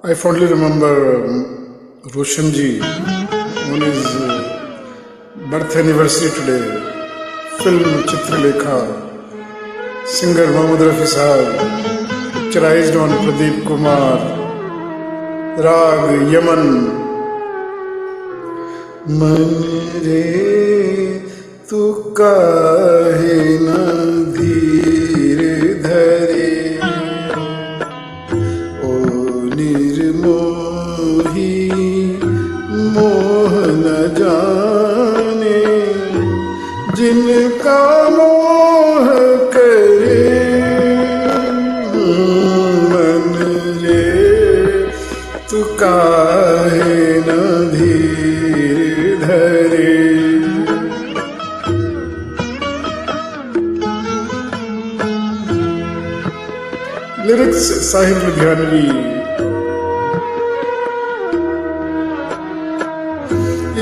I fondly remember Roshan ji on his birth anniversary today. Film Chitralekha, singer Mohammad Rafi Sahab, picturized on Pradeep Kumar, Rag Yaman. मन रे तू काहे न धीर धरे, ओ निर्मोही मोह न जाने, जिनका मोह करे। मन रे तू काहे न धीर धरे। लिरिक्स साहिब लुधियानवी।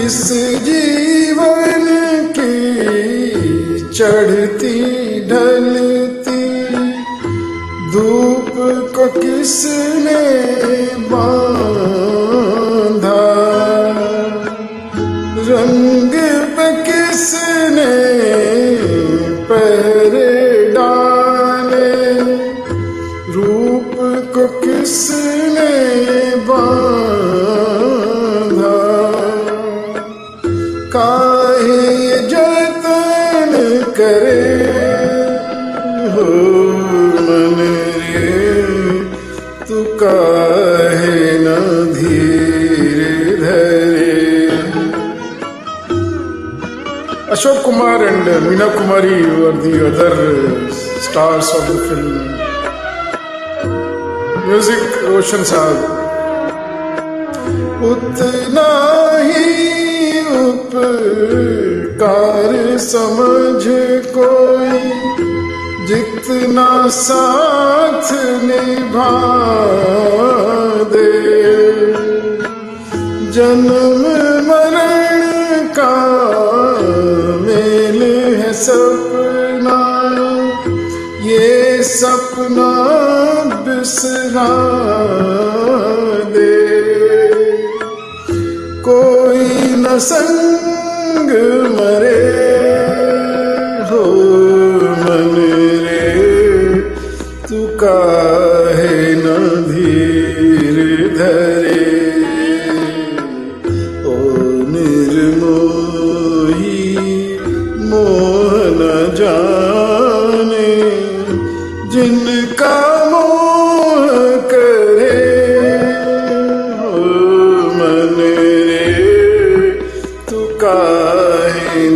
इस जीवन की चढ़ती ढलती धूप को किसने बांधा, रंग पे किसने पहरे डाले, रूप को किसने बांधा। काहे जतन करे हो मन रे तू काहे न धीर धरे। Ashok Kumar and Meena Kumari were the other stars of the film. Music Roshan Sahab. उतना ही उपकार समझ कोई जितना साथ निभा दे, जन्म मरण का मेल है सपना, ये सपना बिसरा दे। कोई न संग मरे हो मन रे तू काहे न धीर धरे, ओ निर्मोही मोह न जाने, जिनका मोह करे। हो मन रे तू काहे न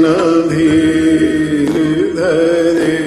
धीर धरे।